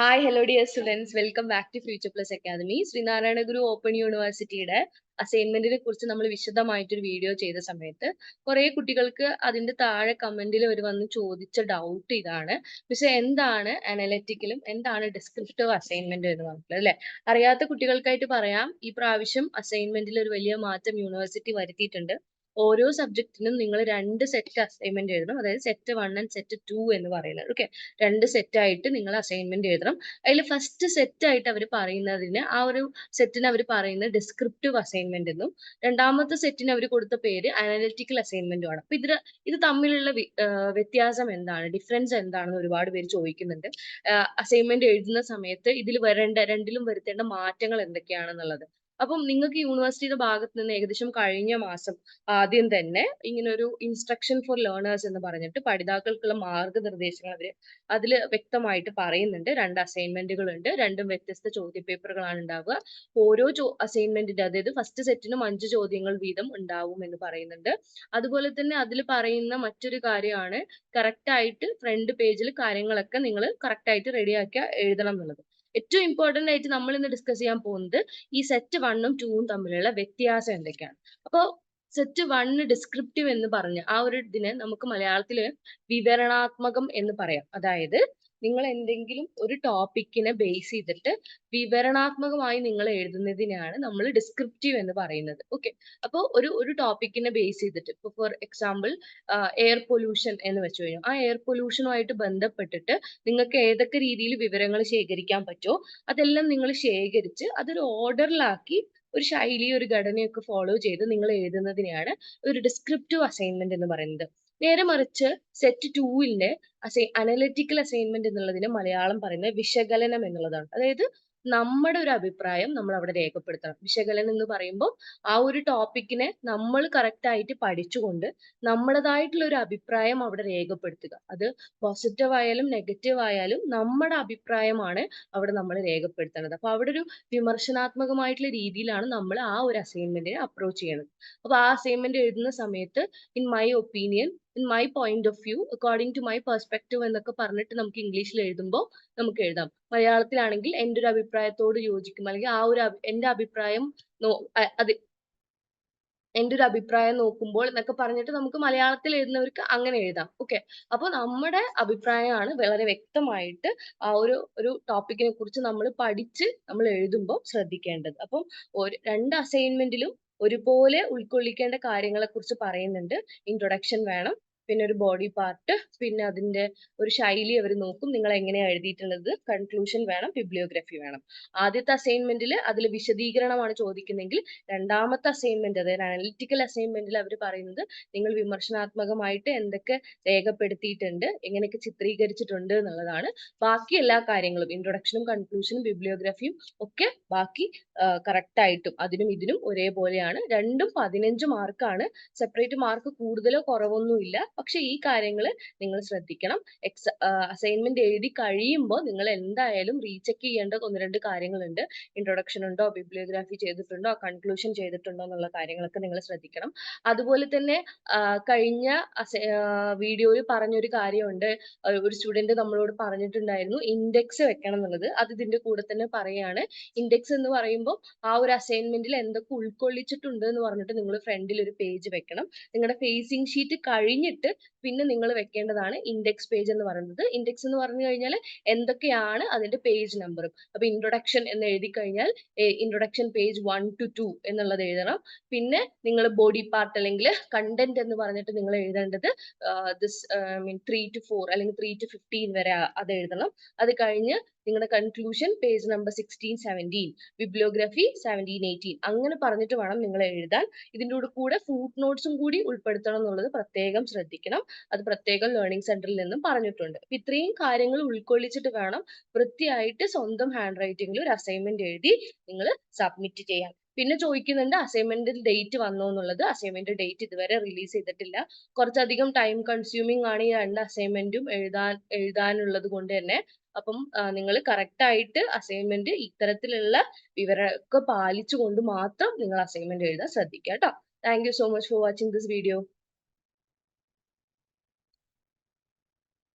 Hi hello dear students, welcome back to future plus academy. Sreenarayana Guru open യൂണിവേഴ്സിറ്റിയുടെ അസൈൻമെന്റിനെ കുറിച്ച് നമ്മൾ വിശദമായിട്ടൊരു വീഡിയോ ചെയ്ത സമയത്ത് കുറെ കുട്ടികൾക്ക് അതിന്റെ താഴെ കമന്റിൽ അവർ വന്ന് ചോദിച്ച ഡൗട്ട് ഇതാണ്. പക്ഷെ എന്താണ് അനലറ്റിക്കലും എന്താണ് ഡിസ്ക്രിപ്റ്റീവ് അസൈൻമെന്റ് എന്ന് പറഞ്ഞിട്ടുള്ളത് അല്ലെ? അറിയാത്ത കുട്ടികൾക്കായിട്ട് പറയാം, ഈ പ്രാവശ്യം അസൈൻമെന്റിൽ ഒരു വലിയ മാറ്റം യൂണിവേഴ്സിറ്റി വരുത്തിയിട്ടുണ്ട്. ഓരോ സബ്ജക്റ്റിനും നിങ്ങൾ 2 സെറ്റ് അസൈൻമെന്റ് എഴുതണം. അതായത് സെറ്റ് 1 ആൻഡ് സെറ്റ് 2 എന്ന് പറയുന്നത്. ഓക്കെ, 2 സെറ്റ് ആയിട്ട് നിങ്ങൾ അസൈൻമെന്റ് എഴുതണം. അതിൽ ഫസ്റ്റ് സെറ്റ് ആയിട്ട് അവർ പറയുന്നതിന് ആ ഒരു സെറ്റിന് അവർ പറയുന്നത് ഡിസ്ക്രിപ്റ്റീവ് അസൈൻമെന്റ് എന്നും, രണ്ടാമത്തെ സെറ്റിന് അവർ കൊടുത്ത പേര് അനലിറ്റിക്കൽ അസൈൻമെന്റും ആണ്. അപ്പൊ ഇത് തമ്മിലുള്ള വ്യത്യാസം എന്താണ്, ഡിഫറൻസ് എന്താണെന്ന് ഒരുപാട് പേര് ചോദിക്കുന്നുണ്ട്. അസൈൻമെന്റ് എഴുതുന്ന സമയത്ത് ഇതിൽ രണ്ടിലും വരുത്തേണ്ട മാറ്റങ്ങൾ എന്തൊക്കെയാണെന്നുള്ളത്. അപ്പം നിങ്ങൾക്ക് യൂണിവേഴ്സിറ്റിയുടെ ഭാഗത്ത് നിന്ന് ഏകദേശം കഴിഞ്ഞ മാസം ആദ്യം തന്നെ ഇങ്ങനെ ഒരു ഇൻസ്ട്രക്ഷൻ ഫോർ ലേണേഴ്സ് എന്ന് പറഞ്ഞിട്ട് പഠിതാക്കൾക്കുള്ള മാർഗനിർദ്ദേശങ്ങൾ അവർ അതിൽ വ്യക്തമായിട്ട് പറയുന്നുണ്ട്. 2 അസൈൻമെന്റുകൾ ഉണ്ട്, രണ്ടും വ്യത്യസ്ത ചോദ്യപേപ്പറുകളാണ് ഉണ്ടാവുക. ഓരോ അസൈൻമെന്റിന്റെ, അതായത് ഫസ്റ്റ് സെറ്റിനും 5 ചോദ്യങ്ങൾ വീതം ഉണ്ടാവും എന്ന് പറയുന്നുണ്ട്. അതുപോലെ തന്നെ അതിൽ പറയുന്ന മറ്റൊരു കാര്യമാണ് കറക്റ്റ് ആയിട്ട് ഫ്രണ്ട് പേജിൽ കാര്യങ്ങളൊക്കെ നിങ്ങൾ കറക്റ്റ് ആയിട്ട് റെഡിയാക്കി എഴുതണം എന്നുള്ളത്. ഏറ്റവും ഇമ്പോർട്ടന്റ് ആയിട്ട് നമ്മൾ ഇന്ന് ഡിസ്കസ് ചെയ്യാൻ പോകുന്നത് ഈ സെറ്റ് 1ഉം 2ഉം തമ്മിലുള്ള വ്യത്യാസം എന്തൊക്കെയാണ്. അപ്പോൾ സെറ്റ് 1 ഡിസ്ക്രിപ്റ്റീവ് എന്ന് പറഞ്ഞ ആ ഒരു ഇതിനെ നമുക്ക് മലയാളത്തിൽ വിവരണാത്മകം എന്ന് പറയാം. അതായത് നിങ്ങൾ എന്തെങ്കിലും ഒരു ടോപ്പിക്കിനെ ബേസ് ചെയ്തിട്ട് വിവരണാത്മകമായി നിങ്ങൾ എഴുതുന്നതിനാണ് നമ്മൾ ഡിസ്ക്രിപ്റ്റീവ് എന്ന് പറയുന്നത്. ഓക്കെ, അപ്പോൾ ഒരു ടോപ്പിക്കിനെ ബേസ് ചെയ്തിട്ട്, ഇപ്പോൾ ഫോർ എക്സാമ്പിൾ എയർ പൊല്യൂഷൻ എന്ന് വെച്ച് കഴിഞ്ഞാൽ ആ എയർ പൊല്യൂഷനുമായിട്ട് ബന്ധപ്പെട്ടിട്ട് നിങ്ങൾക്ക് ഏതൊക്കെ രീതിയിൽ വിവരങ്ങൾ ശേഖരിക്കാൻ പറ്റുമോ അതെല്ലാം നിങ്ങൾ ശേഖരിച്ച് അതൊരു ഓർഡറിലാക്കി ഒരു ശൈലി, ഒരു ഘടനയൊക്കെ ഫോളോ ചെയ്ത് നിങ്ങൾ എഴുതുന്നതിനെയാണ് ഒരു ഡിസ്ക്രിപ്റ്റീവ് അസൈൻമെന്റ് എന്ന് പറയുന്നത്. നേരെ മറിച്ച് സെറ്റ് 2ന്റെ അനലിറ്റിക്കൽ അസൈൻമെന്റ് എന്നുള്ളതിന് മലയാളം പറയുന്നത് വിശകലനം എന്നുള്ളതാണ്. അതായത് നമ്മുടെ ഒരു അഭിപ്രായം നമ്മൾ അവിടെ രേഖപ്പെടുത്തണം. വിശകലനം എന്ന് പറയുമ്പോൾ ആ ഒരു ടോപ്പിക്കിനെ നമ്മൾ കറക്റ്റ് ആയിട്ട് പഠിച്ചുകൊണ്ട് നമ്മുടേതായിട്ടുള്ള ഒരു അഭിപ്രായം അവിടെ രേഖപ്പെടുത്തുക. അത് പോസിറ്റീവ് ആയാലും നെഗറ്റീവ് ആയാലും നമ്മുടെ അഭിപ്രായമാണ് അവിടെ നമ്മൾ രേഖപ്പെടുത്തേണ്ടത്. അപ്പൊ അവിടെ ഒരു വിമർശനാത്മകമായിട്ടുള്ള രീതിയിലാണ് നമ്മൾ ആ ഒരു അസൈൻമെന്റിനെ അപ്രോച്ച് ചെയ്യുന്നത്. അപ്പൊ ആ അസൈൻമെന്റ് എഴുതുന്ന സമയത്ത് in my opinion, in my point of view, according to my perspective എന്നൊക്കെ പറഞ്ഞിട്ട് നമുക്ക് ഇംഗ്ലീഷിൽ എഴുതുമ്പോൾ നമുക്ക് എഴുതാം. മലയാളത്തിലാണെങ്കിൽ എൻ്റെ ഒരു അഭിപ്രായത്തോട് യോജിക്കും, അല്ലെങ്കിൽ ആ ഒരു എൻ്റെ അഭിപ്രായം അത് എൻ്റെ ഒരു അഭിപ്രായം നോക്കുമ്പോൾ എന്നൊക്കെ പറഞ്ഞിട്ട് നമുക്ക് മലയാളത്തിൽ എഴുതുന്നവർക്ക് അങ്ങനെ എഴുതാം. ഓക്കെ, അപ്പോൾ നമ്മുടെ അഭിപ്രായമാണ് വളരെ വ്യക്തമായിട്ട് ആ ഒരു ടോപ്പിക്കിനെ കുറിച്ച് നമ്മൾ പഠിച്ച് നമ്മൾ എഴുതുമ്പോൾ ശ്രദ്ധിക്കേണ്ടത്. അപ്പം 2 അസൈൻമെന്റിലും ഒരുപോലെ ഉൾക്കൊള്ളിക്കേണ്ട കാര്യങ്ങളെ കുറിച്ച് പറയുന്നുണ്ട്. ഇൻട്രൊഡക്ഷൻ വേണം, പിന്നെ ഒരു ബോഡി പാർട്ട്, പിന്നെ അതിന്റെ ഒരു ശൈലി അവർ നോക്കും, നിങ്ങൾ എങ്ങനെയാണ് എഴുതിയിട്ടുള്ളത്, കൺക്ലൂഷൻ വേണം, ബിബ്ലിയോഗ്രഫി വേണം. ആദ്യത്തെ അസൈൻമെന്റിൽ അതിൽ വിശദീകരണമാണ് ചോദിക്കുന്നതെങ്കിൽ രണ്ടാമത്തെ അസൈൻമെന്റ്, അതായത് അനലിറ്റിക്കൽ അസൈൻമെന്റിൽ അവർ പറയുന്നത് നിങ്ങൾ വിമർശനാത്മകമായിട്ട് എന്തൊക്കെ രേഖപ്പെടുത്തിയിട്ടുണ്ട്, എങ്ങനെയൊക്കെ ചിത്രീകരിച്ചിട്ടുണ്ട് എന്നുള്ളതാണ്. ബാക്കി എല്ലാ കാര്യങ്ങളും ഇൻട്രൊഡക്ഷനും കൺക്ലൂഷനും ബിബ്ലിയോഗ്രഫിയും ഒക്കെ ബാക്കി കറക്റ്റ് ആയിട്ടും അതിനും ഇതിനും ഒരേപോലെയാണ്. രണ്ടും 15 മാർക്കാണ്. സെപ്പറേറ്റ് മാർക്ക് കൂടുതലോ കുറവൊന്നും ഇല്ല. പക്ഷെ ഈ കാര്യങ്ങൾ നിങ്ങൾ ശ്രദ്ധിക്കണം. അസൈൻമെന്റ് എഴുതി കഴിയുമ്പോൾ നിങ്ങൾ എന്തായാലും റീചെക്ക് ചെയ്യേണ്ട 1-2 കാര്യങ്ങളുണ്ട്. ഇൻട്രൊഡക്ഷൻ ഉണ്ടോ, ബിബ്ലിയോഗ്രാഫി ചെയ്തിട്ടുണ്ടോ, കൺക്ലൂഷൻ ചെയ്തിട്ടുണ്ടോ എന്നുള്ള കാര്യങ്ങളൊക്കെ നിങ്ങൾ ശ്രദ്ധിക്കണം. അതുപോലെ തന്നെ കഴിഞ്ഞ വീഡിയോയിൽ പറഞ്ഞൊരു കാര്യമുണ്ട്. ഒരു സ്റ്റുഡന്റ് നമ്മളോട് പറഞ്ഞിട്ടുണ്ടായിരുന്നു ഇൻഡെക്സ് വെക്കണം എന്നുള്ളത്. അത് ഇതിന്റെ കൂടെ തന്നെ പറയാണ്. ഇൻഡെക്സ് എന്ന് പറയുമ്പോൾ ആ ഒരു അസൈൻമെന്റിൽ എന്തൊക്കെ ഉൾക്കൊള്ളിച്ചിട്ടുണ്ട് എന്ന് പറഞ്ഞിട്ട് നിങ്ങൾ ഫ്രണ്ടിൽ ഒരു പേജ് വെക്കണം. നിങ്ങളുടെ ഫേസിംഗ് ഷീറ്റ് കഴിഞ്ഞിട്ട് പിന്നെ നിങ്ങൾ വെക്കേണ്ടതാണ് ഇൻഡെക്സ് പേജ് എന്ന് പറയുന്നത്. ഇൻഡെക്സ് എന്ന് പറഞ്ഞു കഴിഞ്ഞാൽ എന്തൊക്കെയാണ് അതിന്റെ പേജ് നമ്പറും. അപ്പൊ ഇൻട്രൊഡക്ഷൻ എന്ന് എഴുതി കഴിഞ്ഞാൽ ഇൻട്രൊഡക്ഷൻ പേജ് 1 to 2 എന്നുള്ളത് എഴുതണം. പിന്നെ നിങ്ങൾ ബോഡി പാർട്ട് അല്ലെങ്കിൽ കണ്ടന്റ് എന്ന് പറഞ്ഞിട്ട് നിങ്ങൾ എഴുതേണ്ടത് ദിസ് മീൻ 3 to 4 അല്ലെങ്കിൽ 3 to 15 വരെ അത് എഴുതണം. അത് കഴിഞ്ഞ് നിങ്ങളുടെ കൺക്ലൂഷൻ പേജ് നമ്പർ 16, 17, ബിബ്ലിയോഗ്രഫി 17, 18 അങ്ങനെ പറഞ്ഞിട്ട് വേണം നിങ്ങൾ എഴുതാൻ. ഇതിൻ്റെ കൂടെ ഫുട് നോട്ട്സും കൂടി ഉൾപ്പെടുത്തണം എന്നുള്ളത് പ്രത്യേകം ശ്രദ്ധിക്കണം. അത് പ്രത്യേകം ലേണിംഗ് സെന്ററിൽ നിന്നും പറഞ്ഞിട്ടുണ്ട്. അപ്പൊ ഇത്രയും കാര്യങ്ങൾ ഉൾക്കൊള്ളിച്ചിട്ട് വേണം വൃത്തിയായിട്ട് സ്വന്തം ഹാൻഡ് റൈറ്റിംഗിൽ ഒരു അസൈൻമെന്റ് എഴുതി നിങ്ങൾ സബ്മിറ്റ് ചെയ്യാൻ. പിന്നെ ചോദിക്കുന്നുണ്ട് അസൈൻമെന്റ് ഡേറ്റ് വന്നോ എന്നുള്ളത്. അസൈൻമെന്റ് ഡേറ്റ് ഇതുവരെ റിലീസ് ചെയ്തിട്ടില്ല. കുറച്ചധികം ടൈം കൺസ്യൂമിംഗ് ആണ് ഈ 2 അസൈൻമെന്റും എഴുതാനുള്ളത് കൊണ്ട് തന്നെ. അപ്പം നിങ്ങൾ കറക്റ്റ് ആയിട്ട് അസൈൻമെന്റ് ഇത്തരത്തിലുള്ള വിവരമൊക്കെ പാലിച്ചുകൊണ്ട് മാത്രം നിങ്ങൾ അസൈൻമെന്റ് എഴുതാൻ ശ്രദ്ധിക്കുക കേട്ടോ. Thank you so much for watching this video.